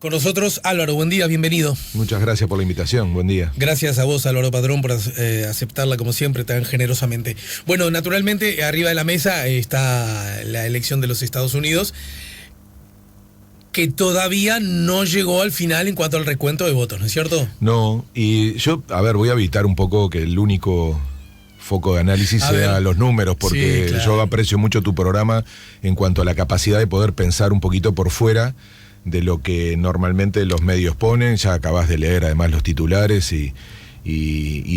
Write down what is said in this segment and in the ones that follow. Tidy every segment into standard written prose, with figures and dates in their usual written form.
Con nosotros Álvaro, buen día, bienvenido. Muchas gracias por la invitación, buen día. Gracias a vos, Álvaro Padrón, por aceptarla como siempre tan generosamente. Bueno, naturalmente arriba de la mesa está la elección de los Estados Unidos, que todavía no llegó al final en cuanto al recuento de votos, ¿no es cierto? No, y yo, voy a evitar un poco que el único foco de análisis sea los números, porque sí, claro, yo aprecio mucho tu programa en cuanto a la capacidad de poder pensar un poquito por fuera de lo que normalmente los medios ponen. Ya acabas de leer además los titulares y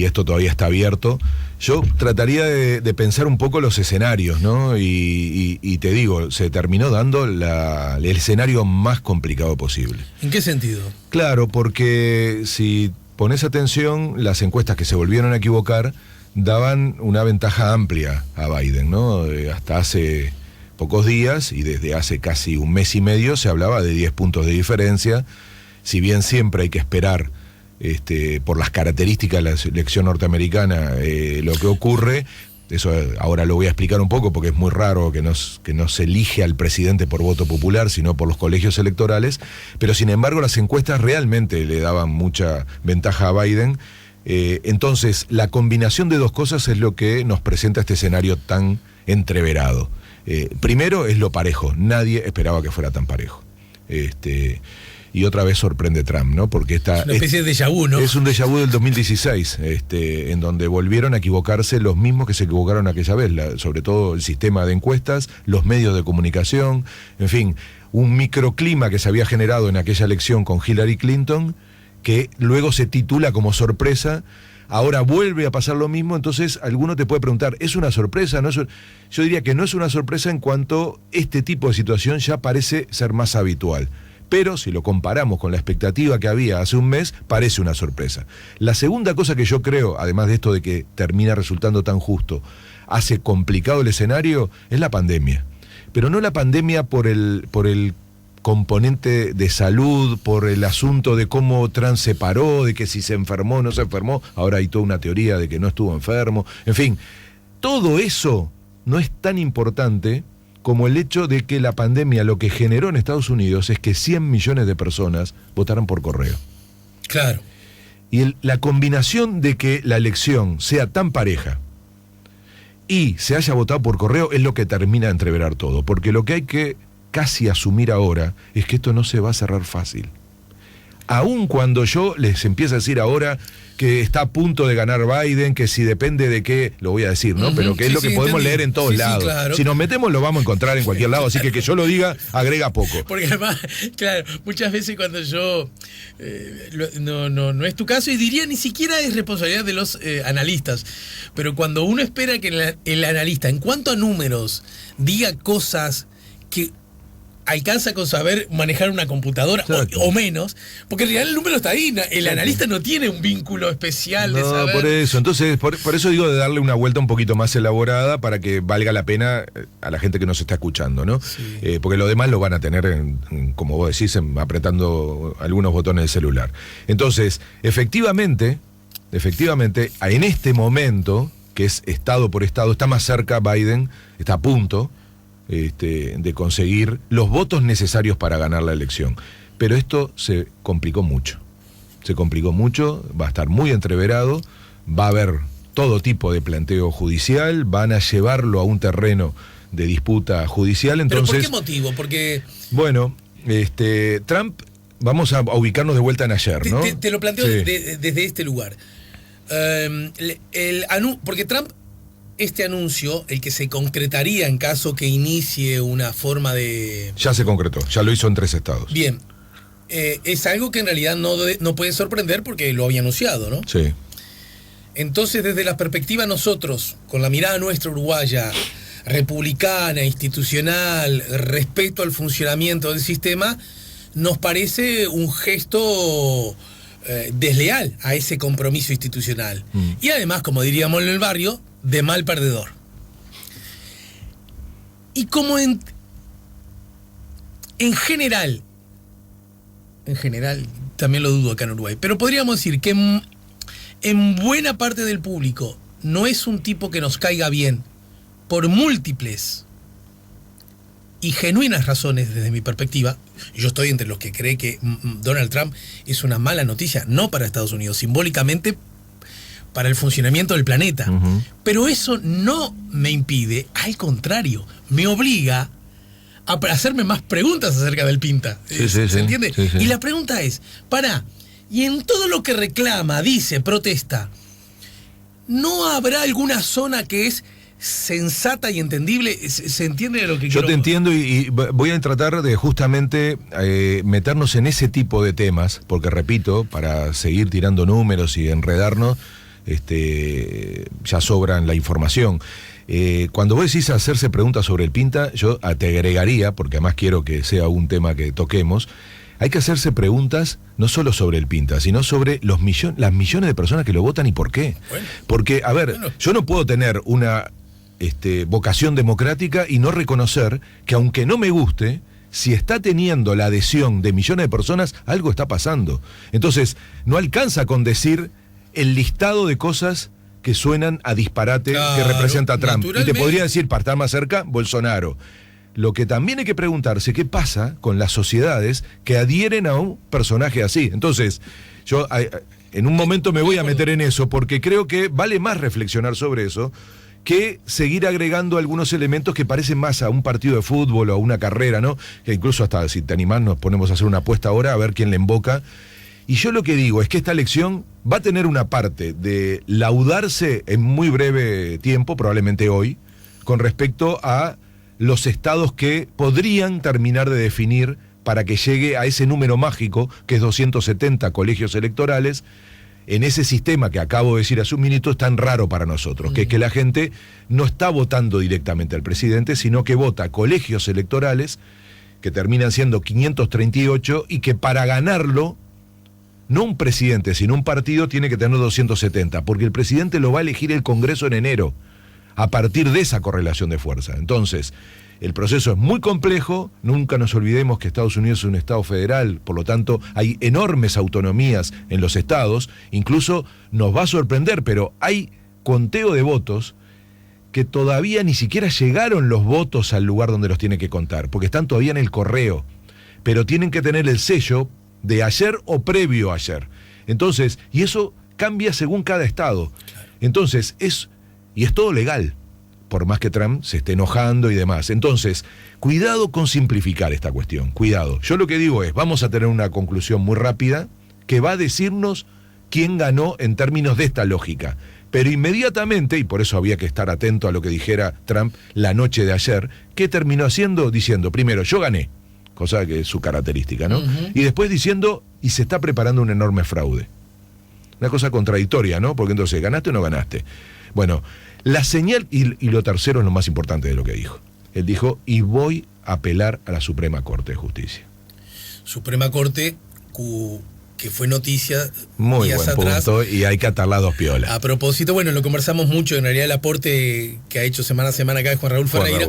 esto todavía está abierto. Yo trataría de pensar un poco los escenarios, ¿no? Y te digo, se terminó dando el escenario más complicado posible. ¿En qué sentido? Claro, porque si pones atención, las encuestas que se volvieron a equivocar daban una ventaja amplia a Biden, ¿no? Hasta hace pocos días y desde hace casi un mes y medio se hablaba de 10 puntos de diferencia. Si bien siempre hay que esperar por las características de la elección norteamericana lo que ocurre, eso ahora lo voy a explicar un poco porque es muy raro que no se elige al presidente por voto popular, sino por los colegios electorales, pero sin embargo las encuestas realmente le daban mucha ventaja a Biden. Entonces la combinación de dos cosas es lo que nos presenta este escenario tan entreverado. Primero es lo parejo, nadie esperaba que fuera tan parejo. Y otra vez sorprende Trump, ¿no? Porque es una especie de déjà vu, ¿no? Es un déjà vu del 2016, en donde volvieron a equivocarse los mismos que se equivocaron aquella vez, sobre todo el sistema de encuestas, los medios de comunicación, en fin, un microclima que se había generado en aquella elección con Hillary Clinton, que luego se titula como sorpresa. Ahora vuelve a pasar lo mismo, entonces alguno te puede preguntar, ¿es una sorpresa? ¿No es? Yo diría que no es una sorpresa en cuanto este tipo de situación ya parece ser más habitual. Pero si lo comparamos con la expectativa que había hace un mes, parece una sorpresa. La segunda cosa que yo creo, además de esto de que termina resultando tan justo, hace complicado el escenario, es la pandemia. Pero no la pandemia por el componente de salud, por el asunto de cómo Trump se paró, de que si se enfermó o no se enfermó, ahora hay toda una teoría de que no estuvo enfermo, en fin, todo eso no es tan importante como el hecho de que la pandemia lo que generó en Estados Unidos es que 100 millones de personas votaran por correo. Claro. Y la combinación de que la elección sea tan pareja y se haya votado por correo es lo que termina de entreverar todo, porque lo que hay que casi asumir ahora es que esto no se va a cerrar fácil. Aun cuando yo les empiezo a decir ahora que está a punto de ganar Biden, que si depende de qué, lo voy a decir, ¿no? Pero que es lo que podemos leer en todos lados. Sí, claro. Si nos metemos lo vamos a encontrar en cualquier lado, así que yo lo diga agrega poco. Porque además, claro, muchas veces cuando yo, no es tu caso y diría ni siquiera es responsabilidad de los analistas, pero cuando uno espera que el analista, en cuanto a números, diga cosas que alcanza con saber manejar una computadora o menos, porque en realidad el número está ahí, el analista no tiene un vínculo especial de saber. Por eso, entonces, por eso digo de darle una vuelta un poquito más elaborada para que valga la pena a la gente que nos está escuchando, ¿no? Sí. Porque lo demás lo van a tener, como vos decís, apretando algunos botones del celular. Entonces, efectivamente, en este momento, que es estado por estado, está más cerca Biden, está a punto de conseguir los votos necesarios para ganar la elección. Pero esto se complicó mucho, va a estar muy entreverado, va a haber todo tipo de planteo judicial, van a llevarlo a un terreno de disputa judicial. Entonces, ¿pero por qué motivo? Porque bueno, Trump, vamos a ubicarnos de vuelta en ayer, ¿no? Te lo planteo desde este lugar. Porque Trump, este anuncio, el que se concretaría en caso que inicie una forma de... Ya se concretó, ya lo hizo en 3 estados. Bien, es algo que en realidad no puede sorprender porque lo había anunciado, ¿no? Sí. Entonces, desde la perspectiva nosotros, con la mirada nuestra uruguaya, republicana, institucional, respeto al funcionamiento del sistema, nos parece un gesto desleal a ese compromiso institucional. Y además, como diríamos en el barrio, de mal perdedor. Y como en general, también lo dudo acá en Uruguay, pero podríamos decir que en buena parte del público no es un tipo que nos caiga bien por múltiples y genuinas razones desde mi perspectiva, yo estoy entre los que cree que Donald Trump es una mala noticia, no para Estados Unidos, simbólicamente para el funcionamiento del planeta. Uh-huh. Pero eso no me impide, al contrario, me obliga a hacerme más preguntas acerca del Pinta. ¿Se entiende? Sí. Y la pregunta es, y en todo lo que reclama, dice, protesta, ¿no habrá alguna zona que es sensata y entendible? ¿Se entiende de lo que yo te entiendo y voy a tratar de justamente meternos en ese tipo de temas, porque repito, para seguir tirando números y enredarnos, ya sobran la información. Cuando vos decís hacerse preguntas sobre el Pinta, yo te agregaría, porque además quiero que sea un tema que toquemos, hay que hacerse preguntas no solo sobre el Pinta, sino sobre las millones de personas que lo votan y por qué. Bueno, porque, a ver, yo no puedo tener una vocación democrática y no reconocer que aunque no me guste, si está teniendo la adhesión de millones de personas, algo está pasando. Entonces, no alcanza con decir el listado de cosas que suenan a disparate, claro, que representa a Trump. Y te podría decir, para estar más cerca, Bolsonaro. Lo que también hay que preguntarse, ¿qué pasa con las sociedades que adhieren a un personaje así? Entonces, yo en un momento me voy a meter en eso, porque creo que vale más reflexionar sobre eso que seguir agregando algunos elementos que parecen más a un partido de fútbol o a una carrera, ¿no? Que incluso hasta, si te animás, nos ponemos a hacer una apuesta ahora a ver quién le emboca. Y yo lo que digo es que esta elección va a tener una parte de laudarse en muy breve tiempo, probablemente hoy, con respecto a los estados que podrían terminar de definir para que llegue a ese número mágico, que es 270 colegios electorales, en ese sistema que acabo de decir hace un minuto es tan raro para nosotros, que es que la gente no está votando directamente al presidente, sino que vota colegios electorales, que terminan siendo 538, y que para ganarlo, no un presidente, sino un partido tiene que tener 270, porque el presidente lo va a elegir el Congreso en enero, a partir de esa correlación de fuerza. Entonces, el proceso es muy complejo, nunca nos olvidemos que Estados Unidos es un estado federal, por lo tanto hay enormes autonomías en los estados, incluso nos va a sorprender, pero hay conteo de votos que todavía ni siquiera llegaron los votos al lugar donde los tiene que contar, porque están todavía en el correo, pero tienen que tener el sello de ayer o previo a ayer. Entonces, y eso cambia según cada estado. Entonces, es todo legal, por más que Trump se esté enojando y demás. Entonces, cuidado con simplificar esta cuestión, cuidado. Yo lo que digo es, vamos a tener una conclusión muy rápida que va a decirnos quién ganó en términos de esta lógica. Pero inmediatamente, y por eso había que estar atento a lo que dijera Trump la noche de ayer, ¿qué terminó haciendo? Diciendo, primero, yo gané, cosa que es su característica, ¿no? Uh-huh. Y después diciendo, y se está preparando un enorme fraude. Una cosa contradictoria, ¿no? Porque entonces, ¿ganaste o no ganaste? Bueno, la señal, y lo tercero es lo más importante de lo que dijo. Él dijo, y voy a apelar a la Suprema Corte de Justicia. Suprema Corte, que fue noticia muy días buen atrás, punto, y hay que atarla dos piolas. A propósito, bueno, lo conversamos mucho, en realidad el aporte que ha hecho semana a semana acá de Juan Raúl Ferreira,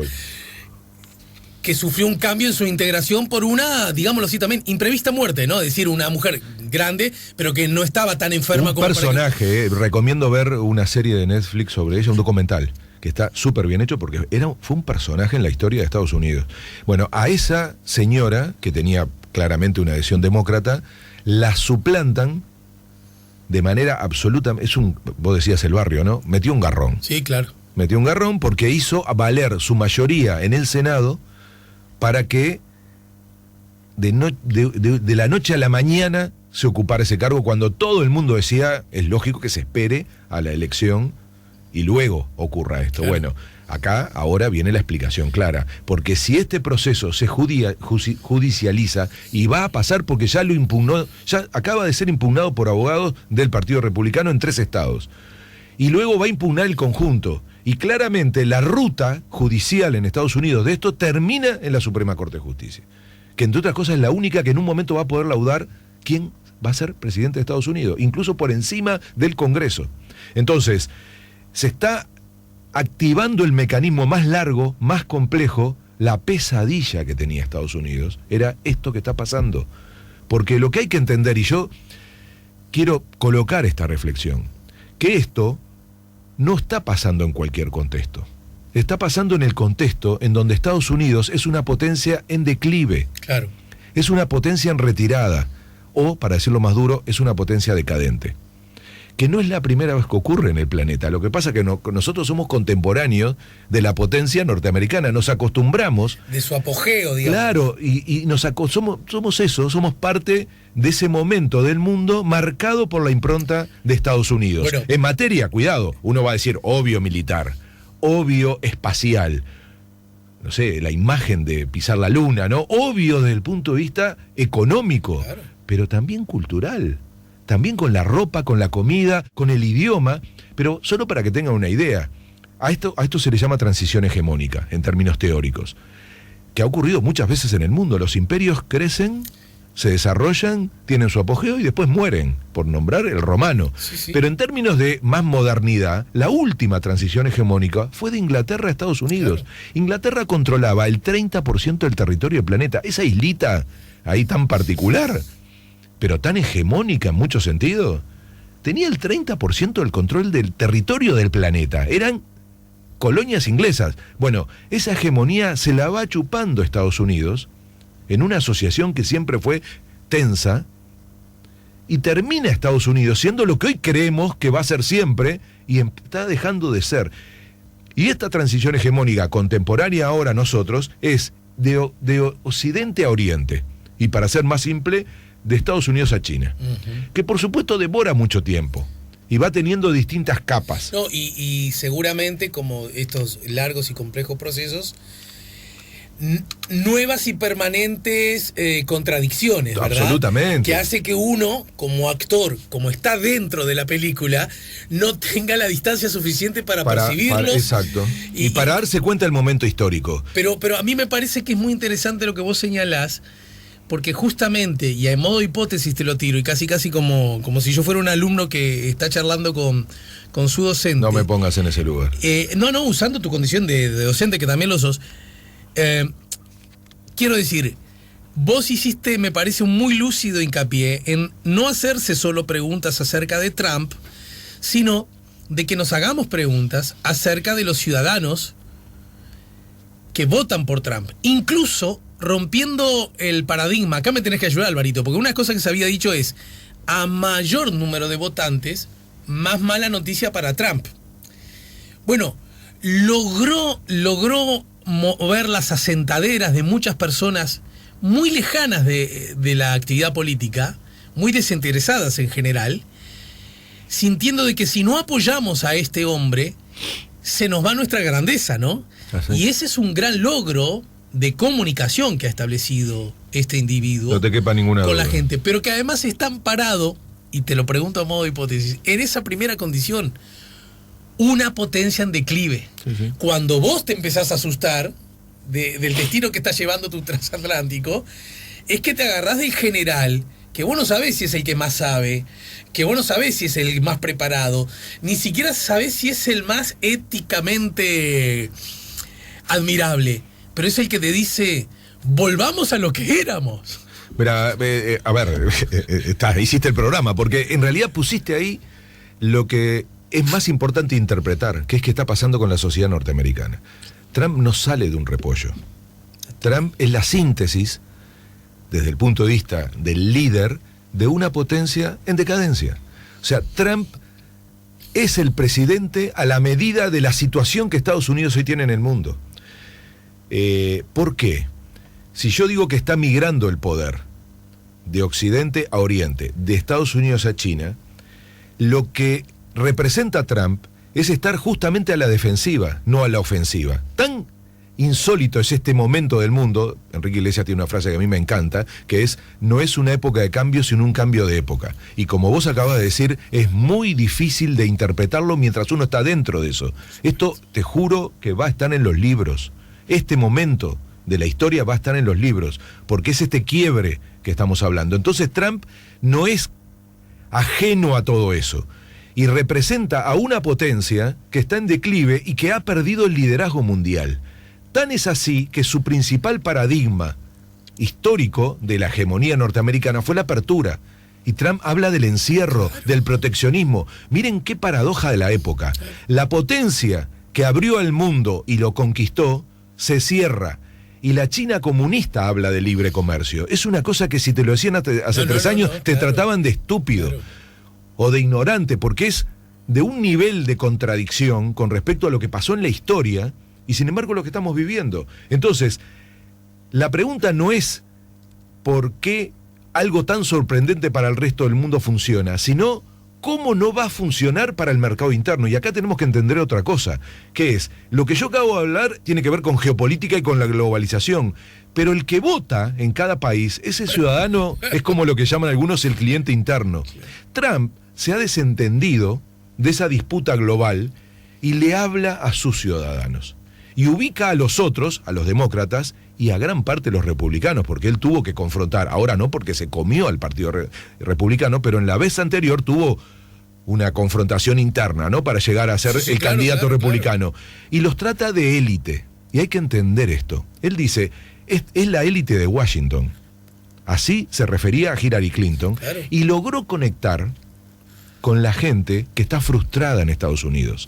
que sufrió un cambio en su integración por una, digámoslo así también, imprevista muerte, ¿no? Es decir, una mujer grande, pero que no estaba tan enferma como... Un personaje, recomiendo ver una serie de Netflix sobre ella, un documental, que está súper bien hecho porque fue un personaje en la historia de Estados Unidos. Bueno, a esa señora, que tenía claramente una adhesión demócrata, la suplantan de manera absoluta, vos decías el barrio, ¿no? Metió un garrón. Sí, claro. Metió un garrón porque hizo valer su mayoría en el Senado para que de la noche a la mañana se ocupara ese cargo, cuando todo el mundo decía, es lógico que se espere a la elección y luego ocurra esto. Claro. Bueno, acá ahora viene la explicación clara, porque si este proceso se judicializa, y va a pasar porque ya lo impugnó, ya acaba de ser impugnado por abogados del Partido Republicano en 3 estados, y luego va a impugnar el conjunto, y claramente la ruta judicial en Estados Unidos de esto termina en la Suprema Corte de Justicia, que entre otras cosas es la única que en un momento va a poder laudar quién va a ser presidente de Estados Unidos, incluso por encima del Congreso. Entonces, se está activando el mecanismo más largo, más complejo. La pesadilla que tenía Estados Unidos era esto que está pasando. Porque lo que hay que entender, y yo quiero colocar esta reflexión, que esto no está pasando en cualquier contexto. está pasando en el contexto en donde Estados Unidos es una potencia en declive. Claro. Es una potencia en retirada, o, para decirlo más duro, es una potencia decadente. Que no es la primera vez que ocurre en el planeta. Lo que pasa es que nosotros somos contemporáneos de la potencia norteamericana, nos acostumbramos. De su apogeo, digamos. Claro, y somos eso, somos parte de ese momento del mundo marcado por la impronta de Estados Unidos. Bueno. En materia, cuidado, uno va a decir obvio militar, obvio espacial, no sé, la imagen de pisar la luna, ¿no? Obvio desde el punto de vista económico, Claro. pero también cultural. También con la ropa, con la comida, con el idioma, pero solo para que tengan una idea. A esto se le llama transición hegemónica, en términos teóricos, que ha ocurrido muchas veces en el mundo. Los imperios crecen, se desarrollan, tienen su apogeo y después mueren, por nombrar el romano. Sí. Pero en términos de más modernidad, la última transición hegemónica fue de Inglaterra a Estados Unidos. Claro. Inglaterra controlaba el 30% del territorio del planeta. Esa islita ahí tan particular, pero tan hegemónica en muchos sentidos, tenía el 30% del control del territorio del planeta. Eran colonias inglesas. Bueno, esa hegemonía se la va chupando Estados Unidos en una asociación que siempre fue tensa, y termina Estados Unidos siendo lo que hoy creemos que va a ser siempre, y está dejando de ser. Y esta transición hegemónica contemporánea ahora nosotros es de Occidente a Oriente, y para ser más simple, de Estados Unidos a China, que por supuesto devora mucho tiempo y va teniendo distintas capas. No, y seguramente, como estos largos y complejos procesos, nuevas y permanentes contradicciones, ¿verdad? Absolutamente. Que hace que uno, como actor, como está dentro de la película, no tenga la distancia suficiente para percibirlos. Exacto. Y para darse cuenta del momento histórico. Pero a mí me parece que es muy interesante lo que vos señalás, porque justamente, y en modo hipótesis te lo tiro, y casi como si yo fuera un alumno que está charlando con su docente. No me pongas en ese lugar. No, usando tu condición de docente, que también lo sos. Quiero decir, vos hiciste, me parece, un muy lúcido hincapié en no hacerse solo preguntas acerca de Trump, sino de que nos hagamos preguntas acerca de los ciudadanos que votan por Trump. Incluso rompiendo el paradigma. Acá me tenés que ayudar, Alvarito, porque una cosa que se había dicho es: a mayor número de votantes, más mala noticia para Trump. Bueno, logró mover las asentaderas de muchas personas muy lejanas de la actividad política, muy desinteresadas en general, sintiendo de que si no apoyamos a este hombre, se nos va nuestra grandeza, ¿no? Así. Y ese es un gran logro de comunicación que ha establecido este individuo, No te quepa ninguna con duda. la gente, pero que además está amparado, y te lo pregunto a modo de hipótesis, en esa primera condición: una potencia en declive. Sí. Cuando vos te empezás a asustar del destino que está llevando tu transatlántico, es que te agarrás del general, que vos no sabés si es el que más sabe, que vos no sabés si es el más preparado, ni siquiera sabés si es el más éticamente admirable, pero es el que te dice: volvamos a lo que éramos. Mira, a ver, hiciste el programa, porque en realidad pusiste ahí lo que es más importante interpretar, que es qué está pasando con la sociedad norteamericana. Trump no sale de un repollo. Trump es la síntesis, desde el punto de vista del líder, de una potencia en decadencia. O sea, Trump es el presidente a la medida de la situación que Estados Unidos hoy tiene en el mundo. ¿Por qué? Si yo digo que está migrando el poder de Occidente a Oriente, de Estados Unidos a China, lo que representa Trump es estar justamente a la defensiva, no a la ofensiva. Tan insólito es este momento del mundo. Enrique Iglesias tiene una frase que a mí me encanta, que es: no es una época de cambio, sino un cambio de época. Y como vos acabas de decir, es muy difícil de interpretarlo mientras uno está dentro de eso. Esto, te juro, que va a estar en los libros. Este momento de la historia va a estar en los libros, porque es este quiebre que estamos hablando. Entonces Trump no es ajeno a todo eso, y representa a una potencia que está en declive y que ha perdido el liderazgo mundial. Tan es así que su principal paradigma histórico de la hegemonía norteamericana fue la apertura. Y Trump habla del encierro, del proteccionismo. Miren qué paradoja de la época. La potencia que abrió al mundo y lo conquistó, se cierra. Y la China comunista habla de libre comercio. Es una cosa que si te lo decían hace 3 años, te trataban de estúpido o de ignorante, porque es de un nivel de contradicción con respecto a lo que pasó en la historia y sin embargo lo que estamos viviendo. Entonces, la pregunta no es por qué algo tan sorprendente para el resto del mundo funciona, sino cómo no va a funcionar para el mercado interno. Y acá tenemos que entender otra cosa, que es, lo que yo acabo de hablar tiene que ver con geopolítica y con la globalización, pero el que vota en cada país, ese ciudadano es como lo que llaman algunos el cliente interno. Trump se ha desentendido de esa disputa global y le habla a sus ciudadanos. Y ubica a los otros, a los demócratas, y a gran parte de los republicanos, porque él tuvo que confrontar, ahora no porque se comió al partido republicano, pero en la vez anterior tuvo una confrontación interna, ¿no? Para llegar a ser el candidato republicano. Y los trata de élite. Y hay que entender esto. Él dice, es la élite de Washington. Así se refería a Hillary Clinton. Y logró conectar con la gente que está frustrada en Estados Unidos,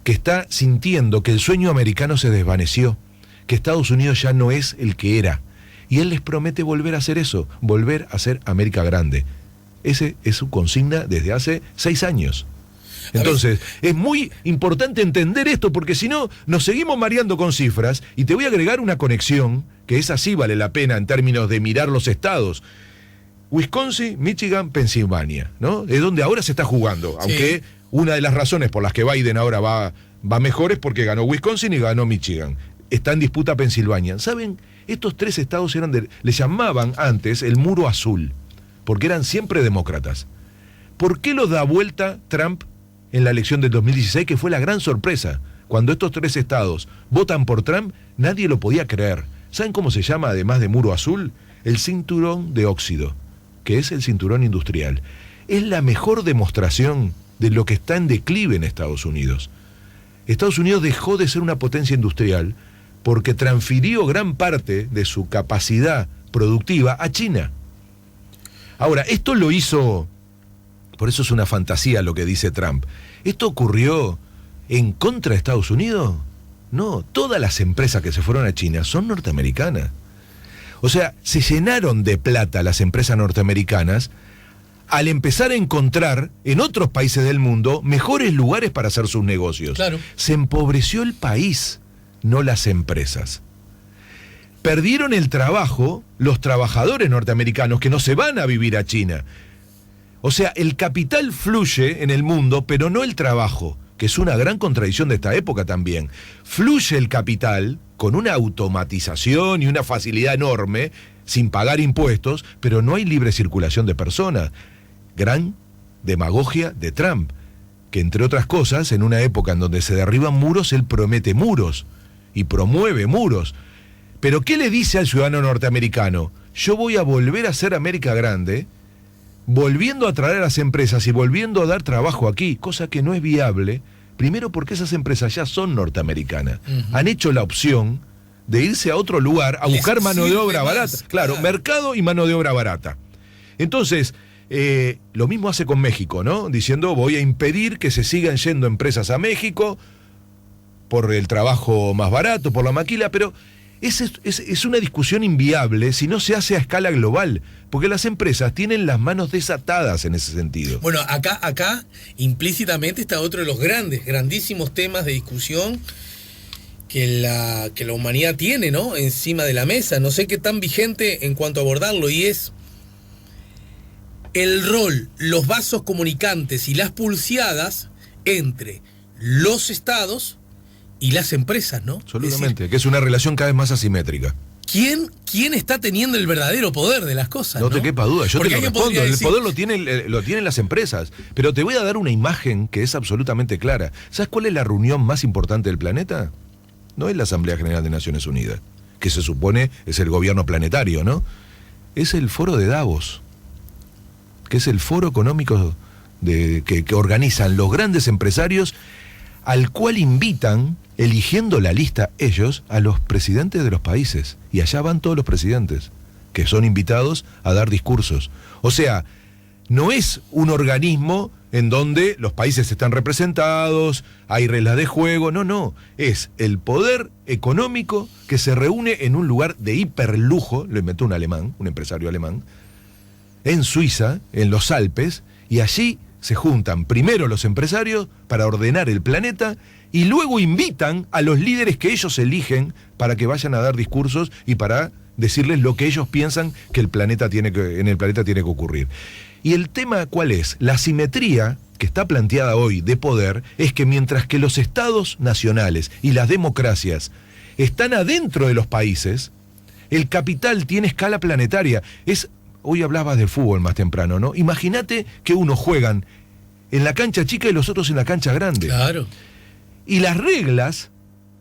que está sintiendo que el sueño americano se desvaneció, que Estados Unidos ya no es el que era. Y él les promete volver a hacer eso, volver a ser América grande. Ese es su consigna desde hace 6 años. Entonces, es muy importante entender esto, porque si no, nos seguimos mareando con cifras, y te voy a agregar una conexión, que esa sí vale la pena en términos de mirar los estados. Wisconsin, Michigan, Pensilvania, ¿no? Es donde ahora se está jugando, aunque una de las razones por las que Biden ahora va mejor es porque ganó Wisconsin y ganó Michigan. Está en disputa Pensilvania. ¿Saben? Estos 3 estados le llamaban antes el muro azul, porque eran siempre demócratas. ¿Por qué lo da vuelta Trump en la elección del 2016, que fue la gran sorpresa? Cuando estos 3 estados votan por Trump, nadie lo podía creer. ¿Saben cómo se llama, además de muro azul? El cinturón de óxido, que es el cinturón industrial. Es la mejor demostración de lo que está en declive en Estados Unidos. Estados Unidos dejó de ser una potencia industrial porque transfirió gran parte de su capacidad productiva a China. Ahora, esto lo hizo, por eso es una fantasía lo que dice Trump, ¿esto ocurrió en contra de Estados Unidos? No, todas las empresas que se fueron a China son norteamericanas. O sea, se llenaron de plata las empresas norteamericanas al empezar a encontrar en otros países del mundo mejores lugares para hacer sus negocios. Claro. Se empobreció el país, no las empresas. Perdieron el trabajo los trabajadores norteamericanos que no se van a vivir a China. O sea, el capital fluye en el mundo, pero no el trabajo, que es una gran contradicción de esta época también. Fluye el capital con una automatización y una facilidad enorme, sin pagar impuestos, pero no hay libre circulación de personas. Gran demagogia de Trump, que entre otras cosas, en una época en donde se derriban muros, él promete muros y promueve muros. Pero ¿qué le dice al ciudadano norteamericano? Yo voy a volver a ser América grande, volviendo a traer a las empresas y volviendo a dar trabajo aquí, cosa que no es viable, primero porque esas empresas ya son norteamericanas. Han hecho la opción de irse a otro lugar a buscar mano de obra barata. Claro, mercado y mano de obra barata. Entonces, lo mismo hace con México, ¿no? Diciendo, voy a impedir que se sigan yendo empresas a México por el trabajo más barato, por la maquila, pero es una discusión inviable si no se hace a escala global, porque las empresas tienen las manos desatadas en ese sentido. Bueno, acá implícitamente está otro de los grandísimos temas de discusión que la humanidad tiene, ¿no?, encima de la mesa. No sé qué tan vigente en cuanto a abordarlo, y es el rol, los vasos comunicantes y las pulseadas entre los estados y las empresas, ¿no? Absolutamente, es decir, que es una relación cada vez más asimétrica. ¿Quién está teniendo el verdadero poder de las cosas? No te quepa duda, yo porque te lo respondo, decir, el poder lo tienen las empresas, pero te voy a dar una imagen que es absolutamente clara. ¿Sabes cuál es la reunión más importante del planeta? No es la Asamblea General de Naciones Unidas, que se supone es el gobierno planetario, ¿no? Es el foro de Davos, que es el foro económico que organizan los grandes empresarios, al cual invitan, eligiendo la lista ellos, a los presidentes de los países. Y allá van todos los presidentes, que son invitados a dar discursos. O sea, no es un organismo en donde los países están representados, hay reglas de juego. No, es el poder económico que se reúne en un lugar de hiperlujo, lo inventó un alemán, un empresario alemán, en Suiza, en los Alpes, y allí se juntan primero los empresarios para ordenar el planeta y luego invitan a los líderes que ellos eligen para que vayan a dar discursos y para decirles lo que ellos piensan que en el planeta tiene que ocurrir. Y el tema, ¿cuál es? La asimetría que está planteada hoy de poder es que mientras que los estados nacionales y las democracias están adentro de los países, el capital tiene escala planetaria. Hoy hablabas del fútbol más temprano, ¿no? Imagínate que unos juegan en la cancha chica y los otros en la cancha grande. Claro. Y las reglas,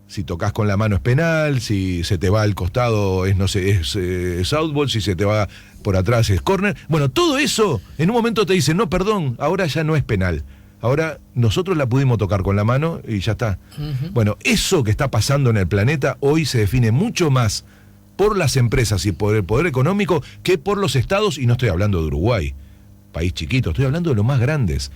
si tocas con la mano es penal, si se te va al costado es outball, si se te va por atrás es corner. Bueno, todo eso, en un momento te dicen, no, perdón, ahora ya no es penal. Ahora nosotros la pudimos tocar con la mano y ya está. Uh-huh. Bueno, eso que está pasando en el planeta hoy se define mucho más por las empresas y por el poder económico que por los estados, y no estoy hablando de Uruguay, país chiquito, estoy hablando de los más grandes.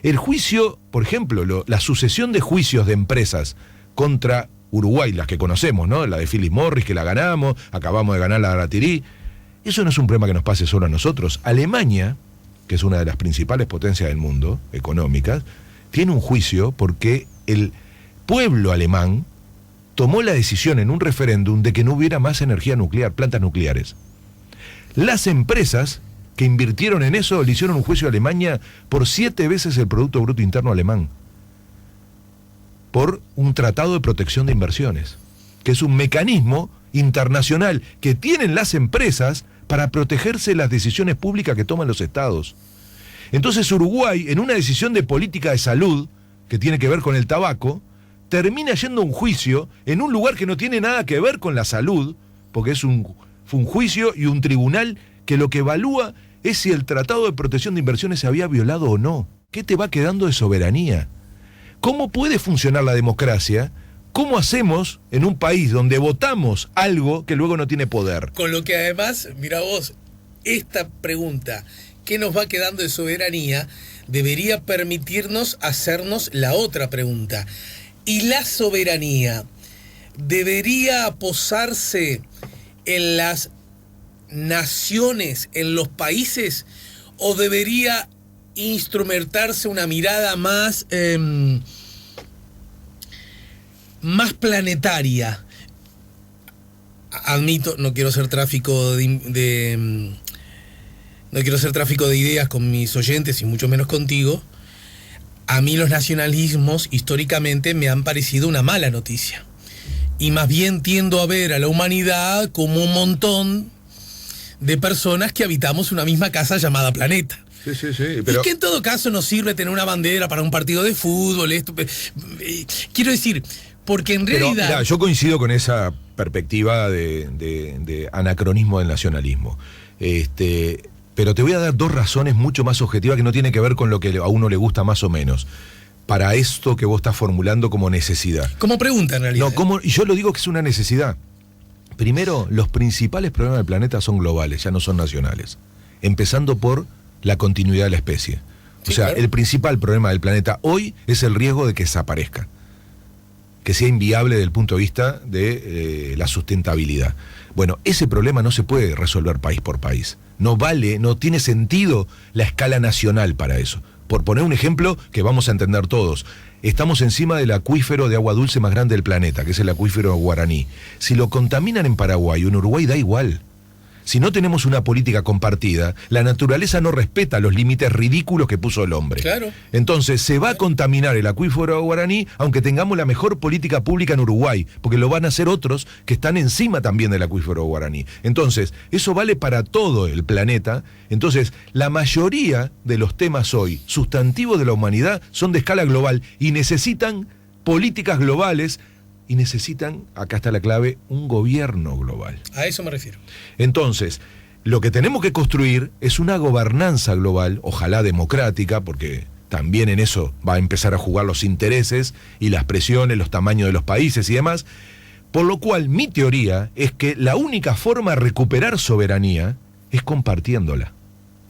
El juicio, por ejemplo, la sucesión de juicios de empresas contra Uruguay, las que conocemos, ¿no? La de Philip Morris, que la ganamos, acabamos de ganar la de Aratirí. Eso no es un problema que nos pase solo a nosotros. Alemania, que es una de las principales potencias del mundo, económicas, tiene un juicio porque el pueblo alemán tomó la decisión en un referéndum de que no hubiera más energía nuclear, plantas nucleares. Las empresas que invirtieron en eso le hicieron un juicio a Alemania por 7 veces el Producto Bruto Interno alemán, por un tratado de protección de inversiones, que es un mecanismo internacional que tienen las empresas para protegerse de las decisiones públicas que toman los estados. Entonces Uruguay, en una decisión de política de salud, que tiene que ver con el tabaco, termina yendo a un juicio en un lugar que no tiene nada que ver con la salud, porque fue un juicio y un tribunal que lo que evalúa es si el tratado de protección de inversiones se había violado o no. ¿Qué te va quedando de soberanía? ¿Cómo puede funcionar la democracia? ¿Cómo hacemos en un país donde votamos algo que luego no tiene poder? Con lo que además, mira vos, esta pregunta, ¿qué nos va quedando de soberanía?, debería permitirnos hacernos la otra pregunta. ¿Y la soberanía debería posarse en las naciones, en los países, o debería instrumentarse una mirada más planetaria? Admito, no quiero hacer tráfico de ideas con mis oyentes y mucho menos contigo. A mí los nacionalismos históricamente me han parecido una mala noticia. Y más bien tiendo a ver a la humanidad como un montón de personas que habitamos una misma casa llamada planeta. Sí, pero... Y que en todo caso nos sirve tener una bandera para un partido de fútbol. Quiero decir, porque en realidad... Pero, mirá, yo coincido con esa perspectiva de anacronismo del nacionalismo. Pero te voy a dar 2 razones mucho más objetivas que no tienen que ver con lo que a uno le gusta más o menos, para esto que vos estás formulando como necesidad. Como pregunta, en realidad. Y yo lo digo que es una necesidad. Primero, los principales problemas del planeta son globales, ya no son nacionales. Empezando por la continuidad de la especie. Sí, o sea, claro. El principal problema del planeta hoy es el riesgo de que desaparezca, que sea inviable desde el punto de vista de la sustentabilidad. Bueno, ese problema no se puede resolver país por país. No tiene sentido la escala nacional para eso. Por poner un ejemplo que vamos a entender todos, estamos encima del acuífero de agua dulce más grande del planeta, que es el acuífero Guaraní. Si lo contaminan en Paraguay o en Uruguay, da igual. Si no tenemos una política compartida, la naturaleza no respeta los límites ridículos que puso el hombre. Claro. Entonces se va a contaminar el acuífero Guaraní, aunque tengamos la mejor política pública en Uruguay, porque lo van a hacer otros que están encima también del acuífero Guaraní. Entonces, eso vale para todo el planeta. Entonces, la mayoría de los temas hoy, sustantivos de la humanidad, son de escala global y necesitan políticas globales. Y necesitan, acá está la clave, un gobierno global. A eso me refiero. Entonces, lo que tenemos que construir es una gobernanza global, ojalá democrática, porque también en eso va a empezar a jugar los intereses y las presiones, los tamaños de los países y demás. Por lo cual, mi teoría es que la única forma de recuperar soberanía es compartiéndola.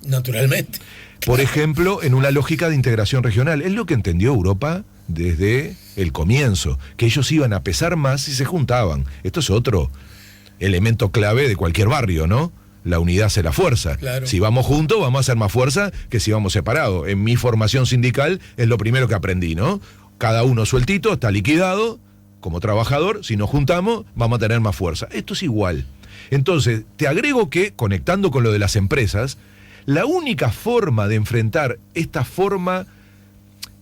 Naturalmente. Por ejemplo, en una lógica de integración regional. Es lo que entendió Europa desde el comienzo, que ellos iban a pesar más si se juntaban. Esto es otro elemento clave de cualquier barrio, ¿no? La unidad hace la fuerza. Claro. Si vamos juntos, vamos a hacer más fuerza que si vamos separados. En mi formación sindical es lo primero que aprendí, ¿no? Cada uno sueltito, está liquidado, como trabajador, si nos juntamos, vamos a tener más fuerza. Esto es igual. Entonces, te agrego que, conectando con lo de las empresas, la única forma de enfrentar esta forma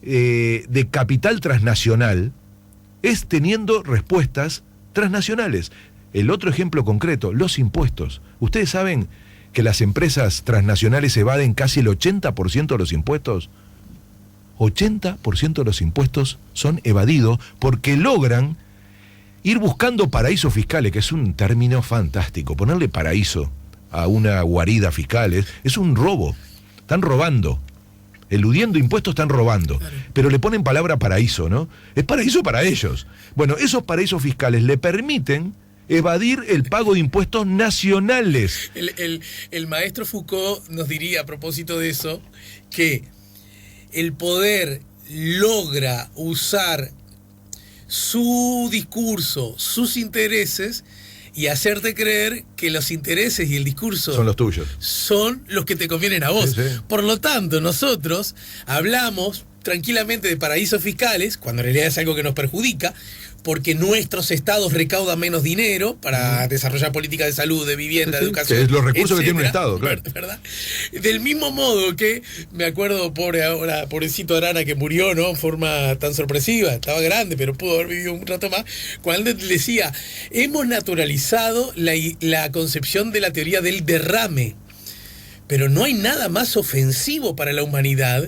de capital transnacional es teniendo respuestas transnacionales. El otro ejemplo concreto, los impuestos. Ustedes saben que las empresas transnacionales evaden casi el 80% de los impuestos. 80% de los impuestos son evadidos porque logran ir buscando paraísos fiscales, que es un término fantástico. Ponerle paraíso a una guarida fiscal es un robo. Están robando. Eludiendo impuestos, están robando. Claro. Pero le ponen palabra paraíso, ¿no? Es paraíso para ellos. Bueno, esos paraísos fiscales le permiten evadir el pago de impuestos nacionales. El maestro Foucault nos diría, a propósito de eso, que el poder logra usar su discurso, sus intereses, y hacerte creer que los intereses y el discurso son los tuyos, son los que te convienen a vos. Sí, sí. Por lo tanto, nosotros hablamos tranquilamente de paraísos fiscales, cuando en realidad es algo que nos perjudica, porque nuestros estados recaudan menos dinero para desarrollar políticas de salud, de vivienda, de educación, que es los recursos etcétera, que tiene un estado, claro. ¿Verdad? Del mismo modo que, me acuerdo, pobrecito Arana que murió, ¿no? En forma tan sorpresiva, estaba grande, pero pudo haber vivido un rato más, cuando él decía, hemos naturalizado la concepción de la teoría del derrame, pero no hay nada más ofensivo para la humanidad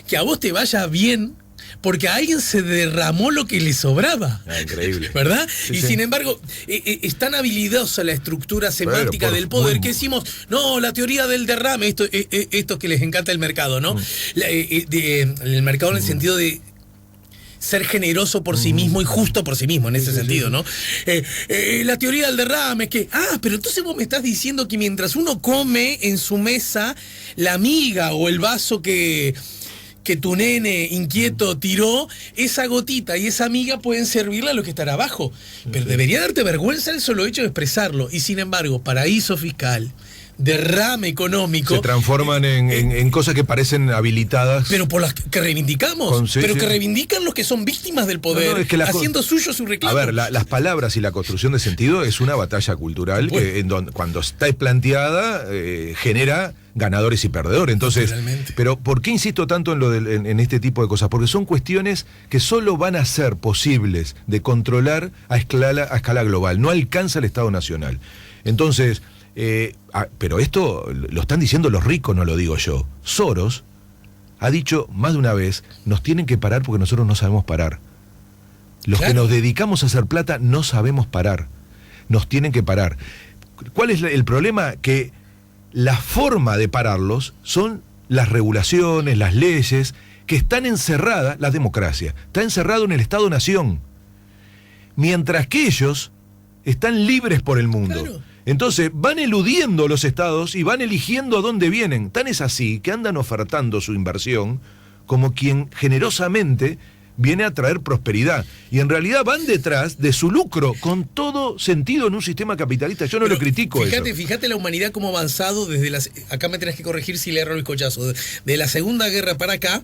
que a vos te vaya bien porque a alguien se derramó lo que le sobraba. Increíble. ¿Verdad? Sí, y sí. sin embargo, es tan habilidosa la estructura semántica del poder que decimos, no, la teoría del derrame, esto que les encanta el mercado, ¿no? El mercado en el sentido de ser generoso por sí mismo y justo por sí mismo, en ese sentido, ¿no? La teoría del derrame es que, pero entonces vos me estás diciendo que mientras uno come en su mesa, la miga o el vaso que tu nene inquieto tiró, esa gotita y esa miga pueden servirle a lo que estará abajo. Pero debería darte vergüenza el solo hecho de expresarlo. Y sin embargo, paraíso fiscal, derrame económico, se transforman en cosas que parecen habilitadas, pero por las que reivindicamos, que reivindican los que son víctimas del poder, no, es que haciendo suyo su reclamo. A ver, las palabras y la construcción de sentido es una batalla cultural que cuando está planteada genera ganadores y perdedores. Entonces, pero ¿por qué insisto tanto en este tipo de cosas? Porque son cuestiones que solo van a ser posibles de controlar a escala global. No alcanza el Estado Nacional. Entonces, pero esto lo están diciendo los ricos, no lo digo yo. Soros ha dicho más de una vez, nos tienen que parar porque nosotros no sabemos parar. Los que nos dedicamos a hacer plata no sabemos parar. Nos tienen que parar. ¿Cuál es el problema? Que la forma de pararlos son las regulaciones, las leyes, que están encerradas, la democracia, está encerrado en el Estado-Nación, mientras que ellos están libres por el mundo. Claro. Entonces van eludiendo los estados y van eligiendo a dónde vienen. Tan es así que andan ofertando su inversión como quien generosamente viene a traer prosperidad. Y en realidad van detrás de su lucro, con todo sentido en un sistema capitalista. Yo no lo critico. Fíjate la humanidad cómo ha avanzado desde acá me tenés que corregir si le erro el collazo. De la Segunda Guerra para acá,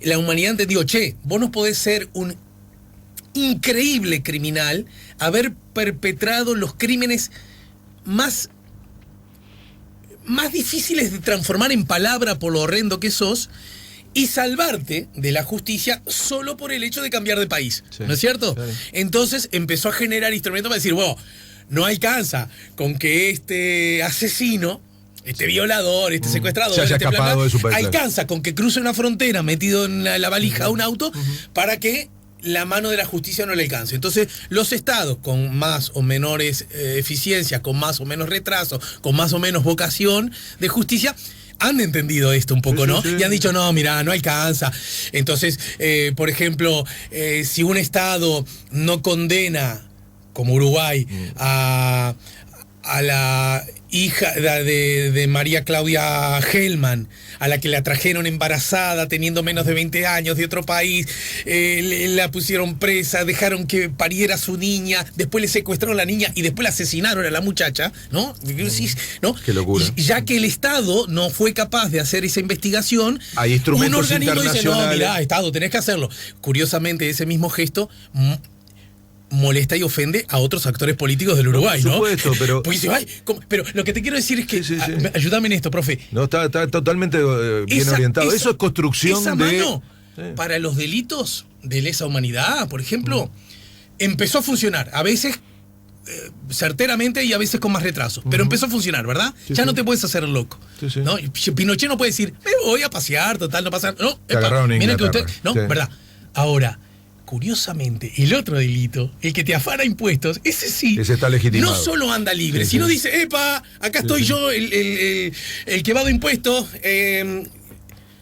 la humanidad entendió, vos no podés ser un increíble criminal, haber perpetrado los crímenes más difíciles de transformar en palabra por lo horrendo que sos, y salvarte de la justicia solo por el hecho de cambiar de país, ¿no es cierto? Claro. Entonces empezó a generar instrumentos para decir, no alcanza con que este asesino, este violador, este secuestrador, se haya escapado de su país, alcanza con que cruce una frontera metido en la valija de un auto para que la mano de la justicia no le alcance. Entonces, los estados con más o menores eficiencias, con más o menos retraso, con más o menos vocación de justicia, han entendido esto un poco, ¿no? Y han dicho, no, mira, no alcanza. Entonces, por ejemplo, si un estado no condena, como Uruguay, a a la hija de María Claudia Hellman, a la que la trajeron embarazada, teniendo menos de 20 años, de otro país, la pusieron presa, dejaron que pariera su niña, después le secuestraron a la niña y después la asesinaron a la muchacha, ¿no? ¿No? Qué locura. Y ya que el Estado no fue capaz de hacer esa investigación, hay instrumentos un organismo dice, no, internacionales. mirá, Estado, tenés que hacerlo. Curiosamente, ese mismo gesto molesta y ofende a otros actores políticos del Uruguay, ¿no? Por supuesto, pero... Pues dice, ay, pero lo que te quiero decir es que, Sí. ayúdame en esto, profe. No, está totalmente bien orientado. Eso es construcción esa de... mano, Sí. para los delitos de lesa humanidad, por ejemplo, empezó a funcionar. A veces certeramente y a veces con más retraso. Pero empezó a funcionar, ¿verdad? Sí, ya sí. no te puedes hacer el loco. Sí. ¿No? Pinochet no puede decir, me voy a pasear, total, no pasa nada. No, Te agarraron en miren que usted... Inglaterra. No, Sí. ¿verdad? Ahora, curiosamente, el otro delito, el que te afana impuestos, ese sí. Ese está legitimado. No solo anda libre, Sí, sino sí. dice, epa, acá estoy yo, el que evado impuestos.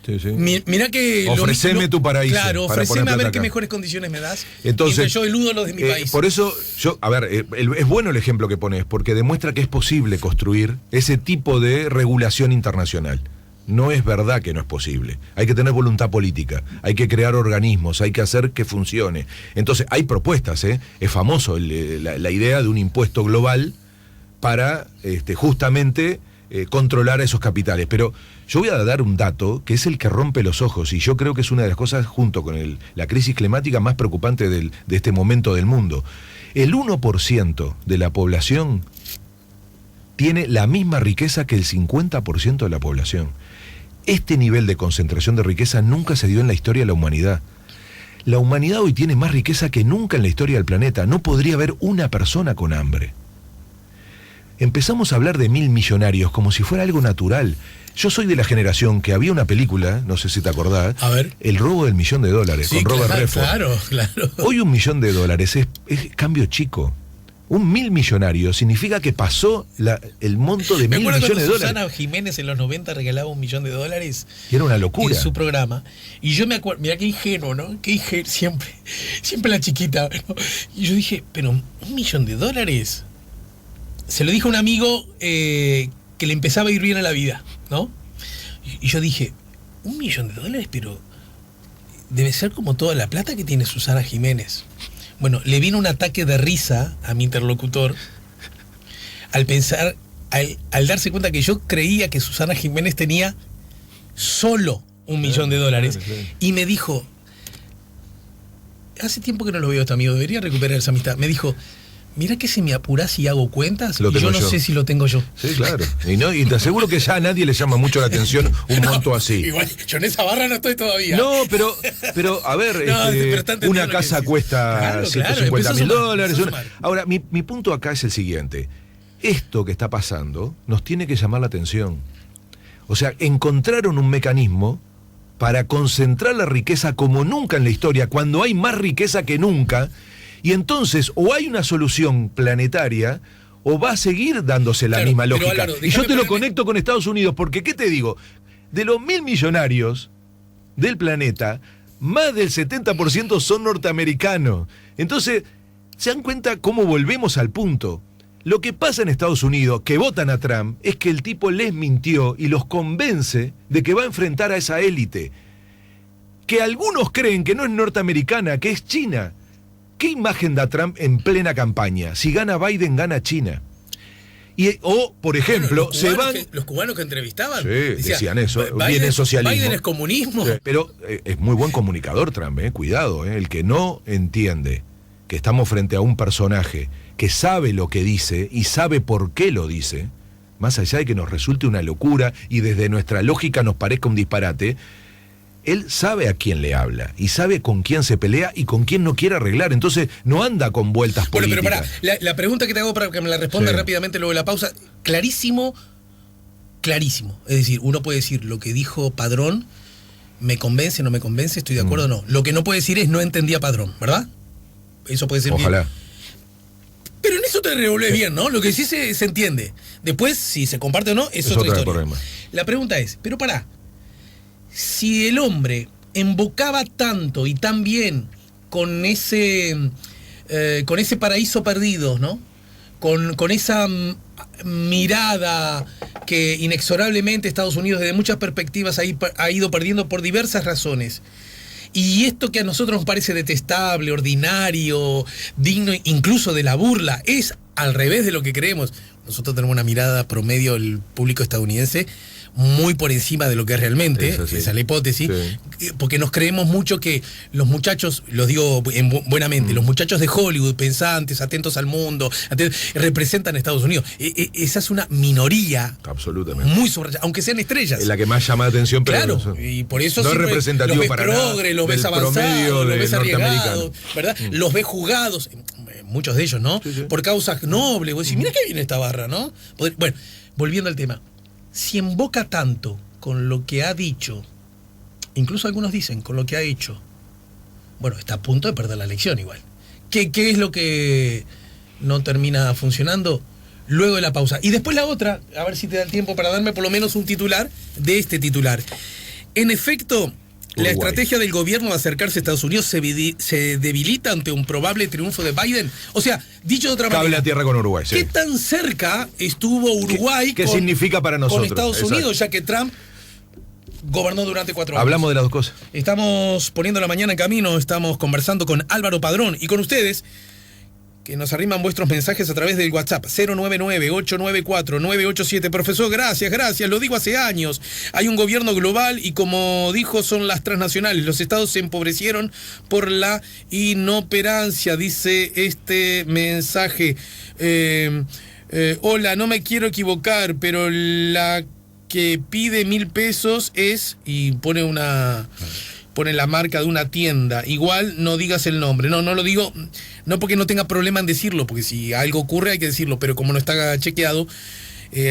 Sí. Mirá que... Ofreceme tu paraíso. Claro, para ofreceme poner a ver plata qué acá. mejores condiciones me das. Entonces, mientras yo eludo los de mi país. Por eso, es bueno el ejemplo que pones, porque demuestra que es posible construir ese tipo de regulación internacional. No es verdad que no es posible. Hay que tener voluntad política, hay que crear organismos, hay que hacer que funcione. Entonces, hay propuestas, ¿eh? Es famoso la idea de un impuesto global para justamente controlar a esos capitales. Pero yo voy a dar un dato que es el que rompe los ojos, y yo creo que es una de las cosas, junto con la crisis climática, más preocupante de este momento del mundo. El 1% de la población tiene la misma riqueza que el 50% de la población. Este nivel de concentración de riqueza nunca se dio en la historia de la humanidad. La humanidad hoy tiene más riqueza que nunca en la historia del planeta. No podría haber una persona con hambre. Empezamos a hablar de 1.000 millonarios como si fuera algo natural. Yo soy de la generación que había una película, no sé si te acordás, A ver. El robo del $1.000.000, Sí, con Robert claro, Redford. claro. Hoy $1.000.000 es cambio chico. 1.000 millonarios significa que pasó el monto de Me 1.000 acuerdo millones de cuando dólares. Susana Jiménez en los 90 regalaba $1 millón Y era una locura. en su programa. Y yo me acuerdo, mira qué ingenuo, ¿no? Qué ingenuo, siempre la chiquita, ¿no? Y yo dije, pero $1 millón. Se lo dijo a un amigo que le empezaba a ir bien a la vida, ¿no? Y yo dije, $1 millón, pero debe ser como toda la plata que tiene Susana Jiménez. Bueno, le vino un ataque de risa a mi interlocutor al pensar, al darse cuenta que yo creía que Susana Jiménez tenía solo $1 millón. Claro. Y me dijo, hace tiempo que no lo veo a este amigo, debería recuperar esa amistad. Me dijo, mira que si me apurás y hago cuentas, Lo y tengo yo no yo. sé si lo tengo yo. Sí, claro. Y te aseguro que ya a nadie le llama mucho la atención un monto así. Igual, yo en esa barra no estoy todavía. No, pero a ver, No, pero está entendiendo una lo que casa decís. cuesta Claro, $150.000. empezó a sumar. Ahora, mi punto acá es el siguiente. Esto que está pasando nos tiene que llamar la atención. O sea, encontraron un mecanismo para concentrar la riqueza como nunca en la historia, cuando hay más riqueza que nunca, y entonces o hay una solución planetaria o va a seguir dándose la Claro, misma pero, lógica. Álvaro, Y yo te lo déjame conecto con Estados Unidos, porque ¿qué te digo? De los 1.000 millonarios del planeta, más del 70% son norteamericanos. Entonces, ¿se dan cuenta cómo volvemos al punto? Lo que pasa en Estados Unidos, que votan a Trump, es que el tipo les mintió y los convence de que va a enfrentar a esa élite, que algunos creen que no es norteamericana, que es China. ¿Qué imagen da Trump en plena campaña? Si gana Biden, gana China. O, por ejemplo, Bueno, se van... los cubanos que entrevistaban. Sí, decían, decían eso, viene el socialismo. Biden es comunismo. Pero es muy buen comunicador Trump, cuidado, el que no entiende que estamos frente a un personaje que sabe lo que dice y sabe por qué lo dice, más allá de que nos resulte una locura y desde nuestra lógica nos parezca un disparate, él sabe a quién le habla y sabe con quién se pelea y con quién no quiere arreglar. Entonces no anda con vueltas Bueno, pero políticas. pará, la pregunta que te hago para que me la responda Sí. rápidamente luego de la pausa, clarísimo. Es decir, uno puede decir lo que dijo Padrón, me convence, no me convence, estoy de acuerdo o no. Lo que no puede decir es no entendía Padrón, ¿verdad? Eso puede ser Ojalá. bien. Pero en eso te revolves bien, ¿no? Lo que sí se entiende. Después, si se comparte o no, es otra otro historia. problema. La pregunta es, pero pará, si el hombre embocaba tanto y tan bien con ese paraíso perdido, ¿no? Con esa mirada que inexorablemente Estados Unidos desde muchas perspectivas ha ido perdiendo por diversas razones. Y esto que a nosotros nos parece detestable, ordinario, digno incluso de la burla, es al revés de lo que creemos. Nosotros tenemos una mirada promedio del público estadounidense muy por encima de lo que es realmente, esa es la hipótesis, porque nos creemos mucho que los muchachos, los digo buenamente, los muchachos de Hollywood, pensantes, atentos al mundo, representan a Estados Unidos. Esa es una minoría, absolutamente, muy subrayada, aunque sean estrellas. Es la que más llama la atención, pero claro, y por eso no es representativo los ves para progres, los ves avanzados, los ves arriesgados, ¿verdad? Los ves jugados, muchos de ellos, ¿no? Sí. Por causas nobles. Vos decís, mira qué viene esta barra, ¿no? Bueno, volviendo al tema. Si emboca tanto con lo que ha dicho, incluso algunos dicen con lo que ha hecho, bueno, está a punto de perder la elección igual. ¿Qué es lo que no termina funcionando? Luego de la pausa. Y después la otra, a ver si te da el tiempo para darme por lo menos un titular de este titular. En efecto, la estrategia del gobierno de acercarse a Estados Unidos se debilita ante un probable triunfo de Biden. O sea, dicho de otra manera, cable a tierra con Uruguay. ¿Qué tan cerca estuvo Uruguay ¿Qué significa para nosotros? Con Estados Unidos, ya que Trump gobernó durante 4 años? Hablamos de las dos cosas. Estamos poniendo la mañana en camino, estamos conversando con Álvaro Padrón y con ustedes, que nos arriman vuestros mensajes a través del WhatsApp 099-894-987. Profesor, gracias, lo digo hace años. Hay un gobierno global y como dijo, son las transnacionales. Los estados se empobrecieron por la inoperancia, dice este mensaje. Hola, no me quiero equivocar, pero la que pide 1.000 pesos es... y pone la marca de una tienda. Igual no digas el nombre. No lo digo, no porque no tenga problema en decirlo, porque si algo ocurre hay que decirlo, pero como no está chequeado,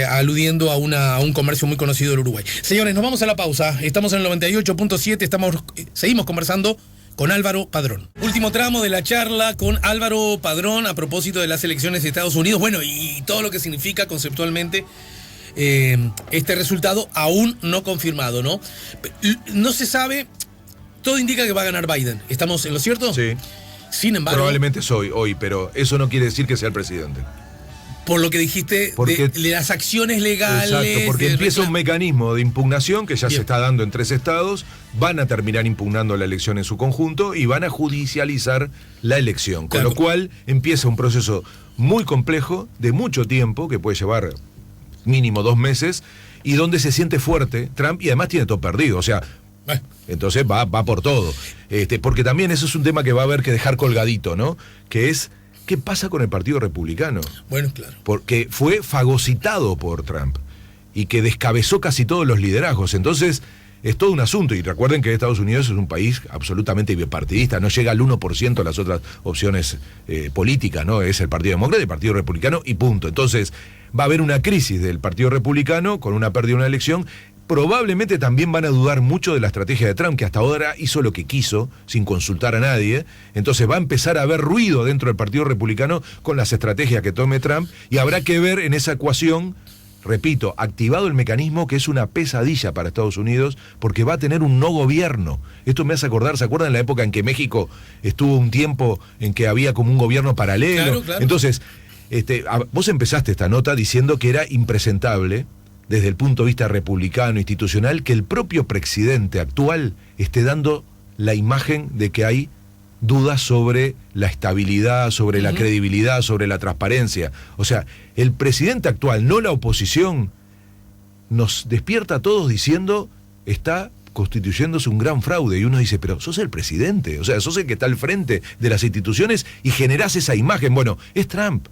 aludiendo a un comercio muy conocido del Uruguay. Señores, nos vamos a la pausa. Estamos en el 98.7, seguimos conversando con Álvaro Padrón. Último tramo de la charla con Álvaro Padrón a propósito de las elecciones de Estados Unidos. Bueno, y todo lo que significa conceptualmente este resultado aún no confirmado, ¿no? No se sabe. Todo indica que va a ganar Biden. ¿Estamos en lo cierto? Sí. Sin embargo... Probablemente es hoy, pero eso no quiere decir que sea el presidente. Por lo que dijiste de las acciones legales... Exacto, porque empieza un mecanismo de impugnación que ya se está dando en 3 estados, van a terminar impugnando la elección en su conjunto y van a judicializar la elección. Con lo cual empieza un proceso muy complejo, de mucho tiempo, que puede llevar mínimo 2 meses, y donde se siente fuerte Trump y además tiene todo perdido. O sea... Entonces va por todo. Porque también eso es un tema que va a haber que dejar colgadito, ¿no? Que es, ¿qué pasa con el Partido Republicano? Bueno, claro. Porque fue fagocitado por Trump y que descabezó casi todos los liderazgos. Entonces, es todo un asunto. Y recuerden que Estados Unidos es un país absolutamente bipartidista. No llega al 1% a las otras opciones políticas, ¿no? Es el Partido Demócrata y el Partido Republicano y punto. Entonces, va a haber una crisis del Partido Republicano con una pérdida de una elección. Probablemente también van a dudar mucho de la estrategia de Trump, que hasta ahora hizo lo que quiso, sin consultar a nadie. Entonces va a empezar a haber ruido dentro del Partido Republicano con las estrategias que tome Trump, y habrá que ver en esa ecuación, repito, activado el mecanismo que es una pesadilla para Estados Unidos, porque va a tener un no gobierno. Esto me hace acordar, ¿se acuerdan la época en que México estuvo un tiempo en que había como un gobierno paralelo? Claro. Entonces, vos empezaste esta nota diciendo que era impresentable, desde el punto de vista republicano, institucional, que el propio presidente actual esté dando la imagen de que hay dudas sobre la estabilidad, sobre la credibilidad, sobre la transparencia. O sea, el presidente actual, no la oposición, nos despierta a todos diciendo está constituyéndose un gran fraude. Y uno dice, pero sos el presidente, o sea, sos el que está al frente de las instituciones y generás esa imagen. Bueno, es Trump.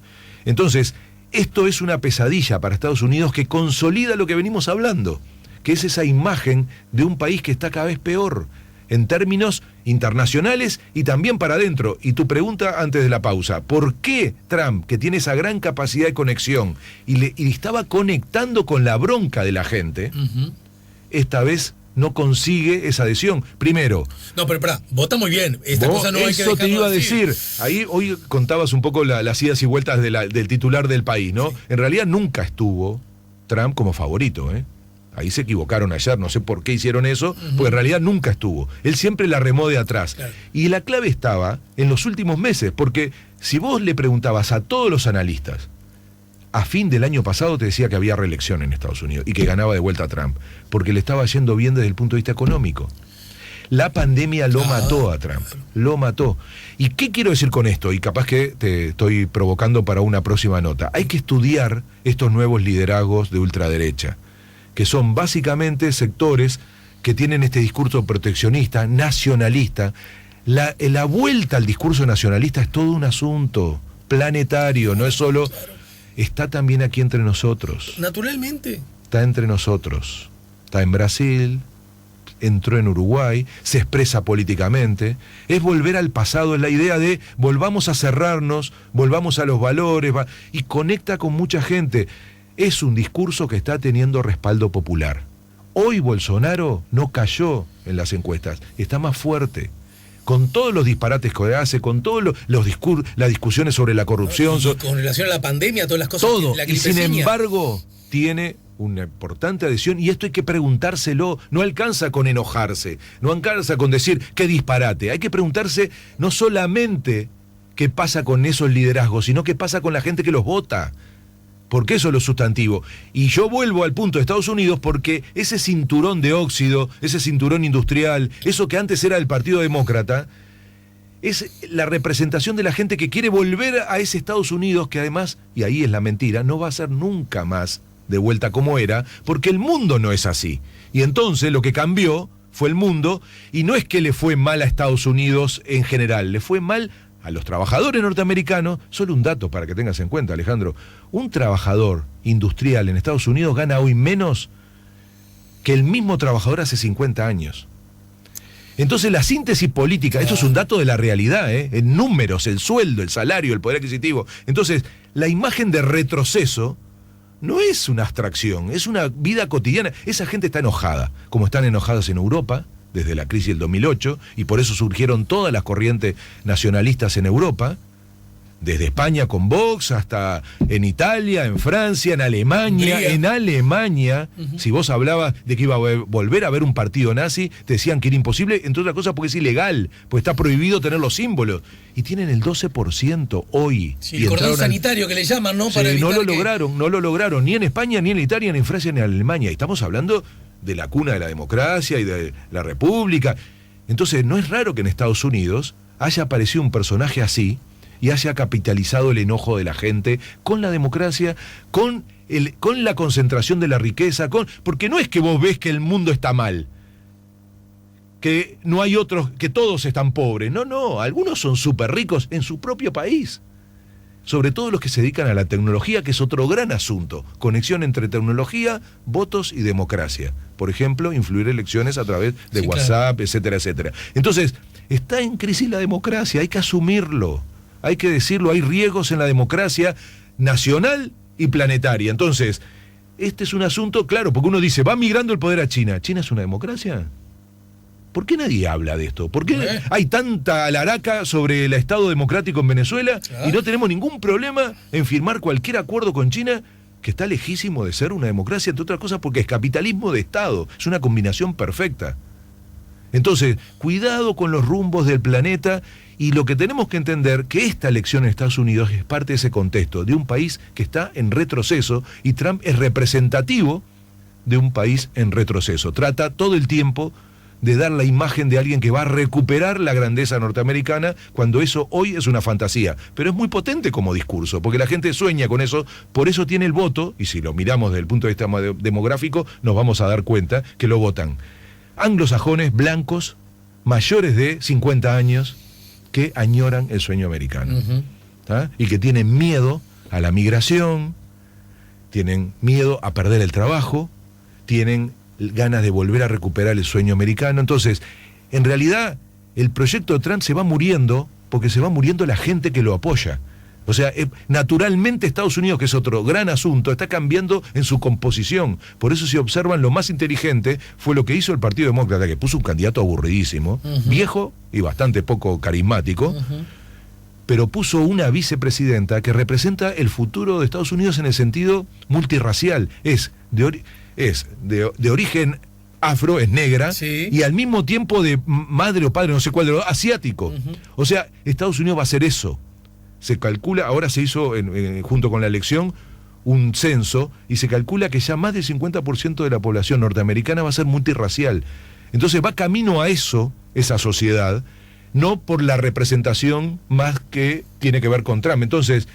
Entonces, esto es una pesadilla para Estados Unidos que consolida lo que venimos hablando, que es esa imagen de un país que está cada vez peor en términos internacionales y también para adentro. Y tu pregunta antes de la pausa, ¿por qué Trump, que tiene esa gran capacidad de conexión y estaba conectando con la bronca de la gente, esta vez no consigue esa adhesión? Primero... No, pero pará, vota muy bien. Esta cosa no hay que eso te iba a decir. Ahí hoy contabas un poco las idas y vueltas del titular del país, ¿no? Sí. En realidad nunca estuvo Trump como favorito, ¿eh? Ahí se equivocaron ayer, no sé por qué hicieron eso, porque en realidad nunca estuvo. Él siempre la remó de atrás. Claro. Y la clave estaba en los últimos meses, porque si vos le preguntabas a todos los analistas a fin del año pasado te decía que había reelección en Estados Unidos y que ganaba de vuelta a Trump, porque le estaba yendo bien desde el punto de vista económico. La pandemia lo mató a Trump, lo mató. ¿Y qué quiero decir con esto? Y capaz que te estoy provocando para una próxima nota. Hay que estudiar estos nuevos liderazgos de ultraderecha, que son básicamente sectores que tienen este discurso proteccionista, nacionalista. La vuelta al discurso nacionalista es todo un asunto planetario, no es solo... Está también aquí entre nosotros. Naturalmente. Está entre nosotros. Está en Brasil, entró en Uruguay, se expresa políticamente. Es volver al pasado, es la idea de volvamos a cerrarnos, volvamos a los valores, y conecta con mucha gente. Es un discurso que está teniendo respaldo popular. Hoy Bolsonaro no cayó en las encuestas, está más fuerte. Con todos los disparates que hace, con todos las discusiones sobre la corrupción. Con relación a la pandemia, todas las cosas. Todo, la y sin embargo tiene una importante adhesión, y esto hay que preguntárselo. No alcanza con enojarse, no alcanza con decir qué disparate. Hay que preguntarse no solamente qué pasa con esos liderazgos, sino qué pasa con la gente que los vota. Porque eso es lo sustantivo. Y yo vuelvo al punto de Estados Unidos porque ese cinturón de óxido, ese cinturón industrial, eso que antes era del Partido Demócrata, es la representación de la gente que quiere volver a ese Estados Unidos que además, y ahí es la mentira, no va a ser nunca más de vuelta como era, porque el mundo no es así. Y entonces lo que cambió fue el mundo, y no es que le fue mal a Estados Unidos en general, le fue mal a los trabajadores norteamericanos. Solo un dato para que tengas en cuenta, Alejandro. Un trabajador industrial en Estados Unidos gana hoy menos que el mismo trabajador hace 50 años. Entonces la síntesis política, esto es un dato de la realidad, en números, el sueldo, el salario, el poder adquisitivo. Entonces, la imagen de retroceso no es una abstracción, es una vida cotidiana. Esa gente está enojada, como están enojadas en Europa, desde la crisis del 2008, y por eso surgieron todas las corrientes nacionalistas en Europa, desde España con Vox hasta en Italia, en Francia, en Alemania. Hungría. En Alemania, si vos hablabas de que iba a volver a haber un partido nazi, te decían que era imposible, entre otras cosas porque es ilegal, porque está prohibido tener los símbolos. Y tienen el 12% hoy. Sí, el cordón sanitario que le llaman, ¿no? Para no lo lograron, ni en España, ni en Italia, ni en Francia, ni en Alemania. Y estamos hablando de la cuna de la democracia y de la república. Entonces no es raro que en Estados Unidos haya aparecido un personaje así y haya capitalizado el enojo de la gente con la democracia, con la concentración de la riqueza, porque no es que vos ves que el mundo está mal, que no hay otros, que todos están pobres. No, algunos son súper ricos en su propio país. Sobre todo los que se dedican a la tecnología, que es otro gran asunto. Conexión entre tecnología, votos y democracia. Por ejemplo, influir elecciones a través de WhatsApp, claro, etcétera, etcétera. Entonces, está en crisis la democracia, hay que asumirlo. Hay que decirlo, hay riesgos en la democracia nacional y planetaria. Entonces, este es un asunto, claro, porque uno dice, va migrando el poder a China. ¿China es una democracia? ¿Por qué nadie habla de esto? ¿Por qué hay tanta alaraca sobre el Estado democrático en Venezuela y no tenemos ningún problema en firmar cualquier acuerdo con China, que está lejísimo de ser una democracia, entre otras cosas porque es capitalismo de Estado, es una combinación perfecta? Entonces, cuidado con los rumbos del planeta, y lo que tenemos que entender que esta elección en Estados Unidos es parte de ese contexto, de un país que está en retroceso, y Trump es representativo de un país en retroceso. Trata todo el tiempo de dar la imagen de alguien que va a recuperar la grandeza norteamericana, cuando eso hoy es una fantasía. Pero es muy potente como discurso, porque la gente sueña con eso, por eso tiene el voto, y si lo miramos desde el punto de vista demográfico, nos vamos a dar cuenta que lo votan anglosajones, blancos, mayores de 50 años, que añoran el sueño americano. Y que tienen miedo a la migración, tienen miedo a perder el trabajo, tienen ganas de volver a recuperar el sueño americano. Entonces, en realidad, el proyecto de Trump se va muriendo porque se va muriendo la gente que lo apoya. O sea, naturalmente Estados Unidos, que es otro gran asunto, está cambiando en su composición. Por eso, si observan, lo más inteligente fue lo que hizo el Partido Demócrata, que puso un candidato aburridísimo, viejo y bastante poco carismático, pero puso una vicepresidenta que representa el futuro de Estados Unidos en el sentido multirracial. Es de origen afro, es negra, y al mismo tiempo de madre o padre, no sé cuál, asiático. O sea, Estados Unidos va a hacer eso. Se calcula, ahora se hizo, junto con la elección, un censo y se calcula que ya más del 50% de la población norteamericana va a ser multirracial. Entonces va camino a eso, esa sociedad, no por la representación más que tiene que ver con Trump. Entonces,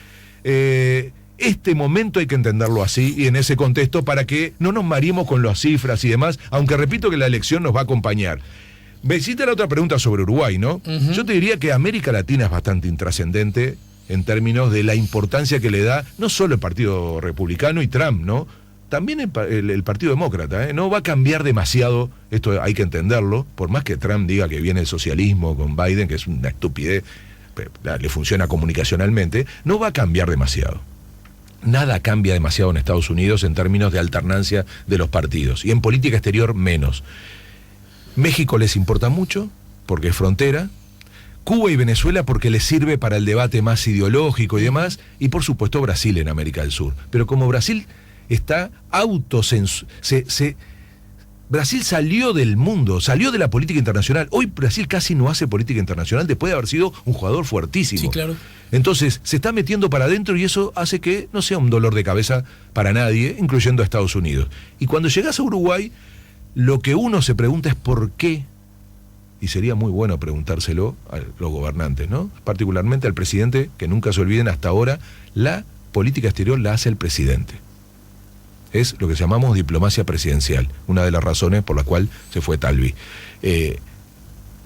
este momento hay que entenderlo así y en ese contexto para que no nos mareemos con las cifras y demás, aunque repito que la elección nos va a acompañar. Me hiciste la otra pregunta sobre Uruguay, ¿no? Uh-huh. Yo te diría que América Latina es bastante intrascendente en términos de la importancia que le da no solo el Partido Republicano y Trump, ¿no? También el Partido Demócrata, ¿eh? No va a cambiar demasiado, esto hay que entenderlo, por más que Trump diga que viene el socialismo con Biden, que es una estupidez, le funciona comunicacionalmente, no va a cambiar demasiado. Nada cambia demasiado en Estados Unidos en términos de alternancia de los partidos, y en política exterior menos. México les importa mucho, porque es frontera, Cuba y Venezuela porque les sirve para el debate más ideológico y demás, y por supuesto Brasil en América del Sur. Pero como Brasil está Brasil salió del mundo, salió de la política internacional. Hoy Brasil casi no hace política internacional después de haber sido un jugador fuertísimo. Sí, claro. Entonces se está metiendo para adentro y eso hace que no sea un dolor de cabeza para nadie, incluyendo a Estados Unidos. Y cuando llegas a Uruguay, lo que uno se pregunta es por qué, y sería muy bueno preguntárselo a los gobernantes, ¿no? Particularmente al presidente, que nunca se olviden, hasta ahora la política exterior la hace el presidente. Es lo que llamamos diplomacia presidencial, una de las razones por la cual se fue Talvi.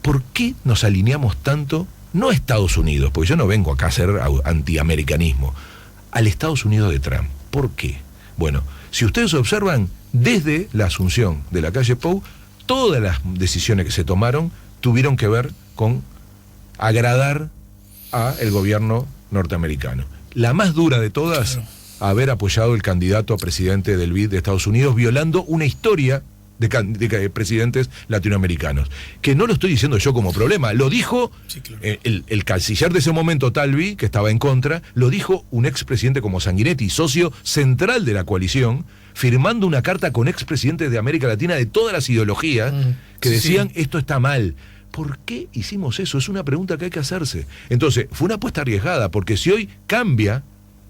¿Por qué nos alineamos tanto, no a Estados Unidos, porque yo no vengo acá a hacer antiamericanismo, al Estados Unidos de Trump? ¿Por qué? Bueno, si ustedes observan, desde la asunción de la calle Pou, todas las decisiones que se tomaron tuvieron que ver con agradar al gobierno norteamericano. La más dura de todas, claro, haber apoyado el candidato a presidente del BID de Estados Unidos, violando una historia de presidentes latinoamericanos. Que no lo estoy diciendo yo como problema, lo dijo, sí, claro, el canciller de ese momento, Talvi, que estaba en contra, lo dijo un expresidente como Sanguinetti, socio central de la coalición, firmando una carta con expresidentes de América Latina de todas las ideologías que decían, sí, esto está mal. ¿Por qué hicimos eso? Es una pregunta que hay que hacerse. Entonces, fue una apuesta arriesgada, porque si hoy cambia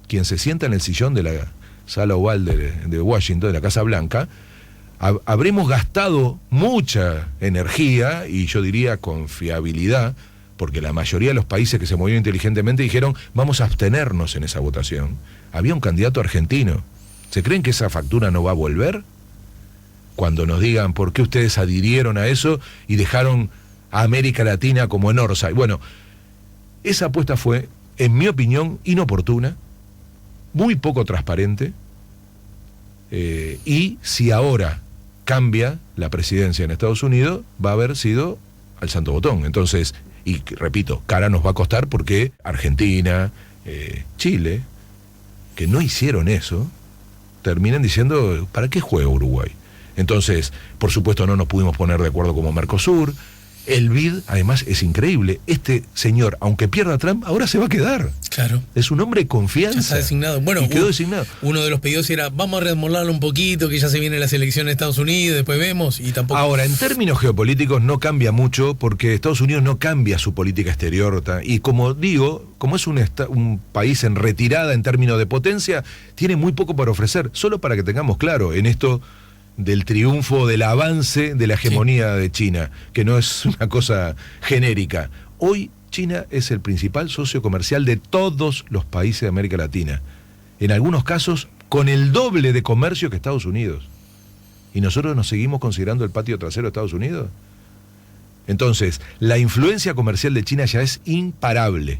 quien se sienta en el sillón de la sala oval de Washington, de la Casa Blanca, habremos gastado mucha energía y yo diría confiabilidad, porque la mayoría de los países que se movieron inteligentemente dijeron vamos a abstenernos en esa votación. Había un candidato argentino. ¿Se creen que esa factura no va a volver? Cuando nos digan por qué ustedes adhirieron a eso y dejaron a América Latina como en Orsay. Bueno, esa apuesta fue, en mi opinión, inoportuna, muy poco transparente, y si ahora cambia la presidencia en Estados Unidos, va a haber sido al santo botón. Entonces, y repito, cara nos va a costar porque Argentina, Chile, que no hicieron eso, terminan diciendo, ¿para qué juega Uruguay? Entonces, por supuesto no nos pudimos poner de acuerdo como Mercosur. El BID, además, es increíble. Este señor, aunque pierda Trump, ahora se va a quedar. Claro. Es un hombre de confianza. Ya está designado. Bueno, y quedó designado. Uno de los pedidos era, vamos a remodelarlo un poquito, que ya se viene la selección de Estados Unidos, después vemos, y tampoco... Ahora, en términos geopolíticos no cambia mucho, porque Estados Unidos no cambia su política exterior. Y como digo, como es un país en retirada en términos de potencia, tiene muy poco para ofrecer. Solo para que tengamos claro, en esto del triunfo, del avance de la hegemonía, sí, de China, que no es una cosa genérica. Hoy China es el principal socio comercial de todos los países de América Latina. En algunos casos, con el doble de comercio que Estados Unidos. ¿Y nosotros nos seguimos considerando el patio trasero de Estados Unidos? Entonces, la influencia comercial de China ya es imparable.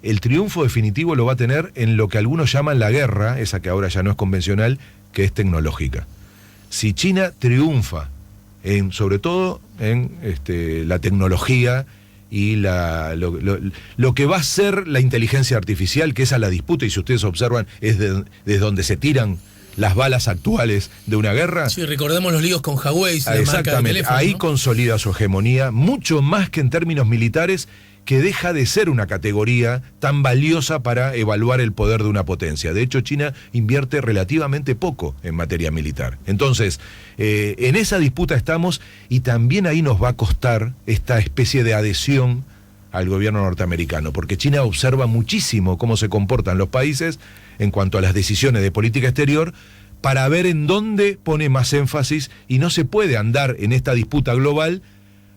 El triunfo definitivo lo va a tener en lo que algunos llaman la guerra, esa que ahora ya no es convencional, que es tecnológica. Si China triunfa, sobre todo en la tecnología y lo que va a ser la inteligencia artificial, que es a la disputa, y si ustedes observan, es desde donde se tiran las balas actuales de una guerra. Sí, recordemos los líos con Huawei, exactamente, ahí, ¿no?, consolida su hegemonía, mucho más que en términos militares, que deja de ser una categoría tan valiosa para evaluar el poder de una potencia. De hecho, China invierte relativamente poco en materia militar. Entonces, en esa disputa estamos, y también ahí nos va a costar esta especie de adhesión al gobierno norteamericano, porque China observa muchísimo cómo se comportan los países en cuanto a las decisiones de política exterior, para ver en dónde pone más énfasis, y no se puede andar en esta disputa global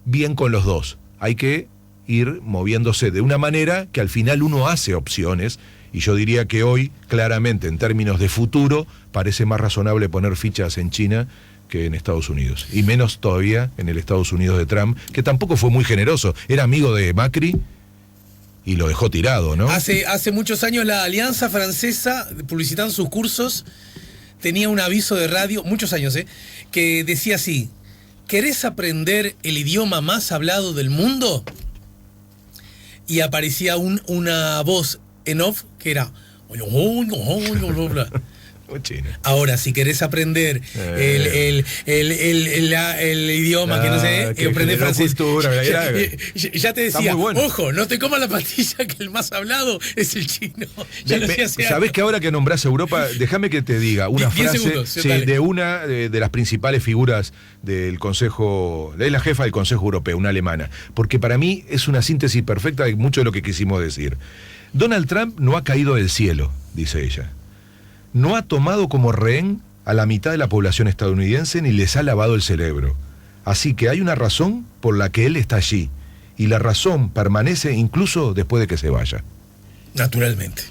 bien con los dos. Hay que ir moviéndose de una manera que al final uno hace opciones, y yo diría que hoy, claramente, en términos de futuro, parece más razonable poner fichas en China que en Estados Unidos, y menos todavía en el Estados Unidos de Trump, que tampoco fue muy generoso, era amigo de Macri y lo dejó tirado, ¿no? Hace muchos años la Alianza Francesa, publicitando sus cursos, tenía un aviso de radio, muchos años, que decía así: ¿querés aprender el idioma más hablado del mundo? Y aparecía una voz en off que era... Ahora, si querés aprender el idioma que no sé, aprender francés. Ya te decía, bueno. Ojo, no te comas la pastilla, que el más hablado es el chino. ¿Sabés que ahora que nombrás Europa, déjame que te diga una frase segundos, de una de las principales figuras del Consejo, es la jefa del Consejo Europeo, una alemana, porque para mí es una síntesis perfecta de mucho de lo que quisimos decir. Donald Trump no ha caído del cielo, dice ella. No ha tomado como rehén a la mitad de la población estadounidense ni les ha lavado el cerebro. Así que hay una razón por la que él está allí. Y la razón permanece incluso después de que se vaya. Naturalmente.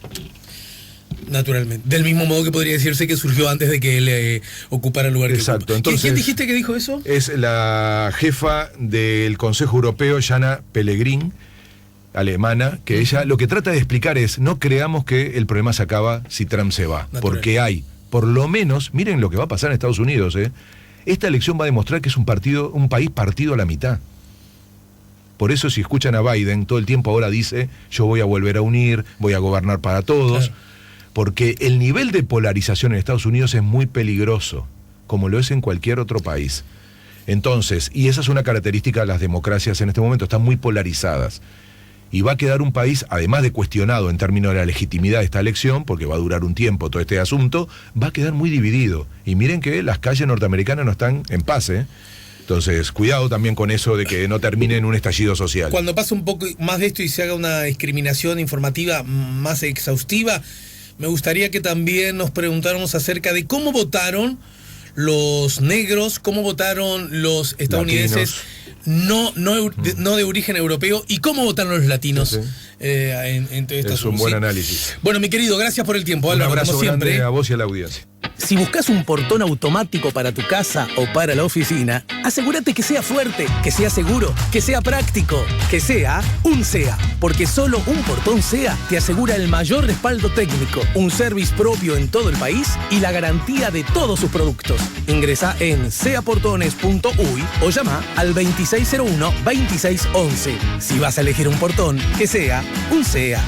Del mismo modo que podría decirse que surgió antes de que él ocupara el lugar que Exacto. ocupa. Entonces, ¿Quién dijiste que dijo eso? Es la jefa del Consejo Europeo, Jana Pellegrini, alemana, que ella lo que trata de explicar es: no creamos que el problema se acaba si Trump se va, porque hay, por lo menos, miren lo que va a pasar en Estados Unidos, esta elección va a demostrar que es un país partido a la mitad. Por eso, si escuchan a Biden, todo el tiempo ahora dice: yo voy a volver a unir, voy a gobernar para todos, claro. Porque el nivel de polarización en Estados Unidos es muy peligroso, como lo es en cualquier otro país. Entonces, y esa es una característica de las democracias en este momento, están muy polarizadas. Y va a quedar un país, además de cuestionado en términos de la legitimidad de esta elección, porque va a durar un tiempo todo este asunto, va a quedar muy dividido. Y miren que las calles norteamericanas no están en paz, Entonces, cuidado también con eso de que no termine en un estallido social. Cuando pase un poco más de esto y se haga una discriminación informativa más exhaustiva, me gustaría que también nos preguntáramos acerca de cómo votaron los negros, cómo votaron los estadounidenses no de origen europeo, y cómo votaron los latinos. Sí. En todo este es un buen análisis. Bueno, mi querido, gracias por el tiempo, Álvaro. Un abrazo como siempre grande a vos y a la audiencia. Si buscas un portón automático para tu casa o para la oficina, asegúrate que sea fuerte, que sea seguro, que sea práctico, que sea un SEA. Porque solo un portón SEA te asegura el mayor respaldo técnico, un service propio en todo el país y la garantía de todos sus productos. Ingresa en seaportones.uy o llama al 2601-2611. Si vas a elegir un portón, que sea un SEA.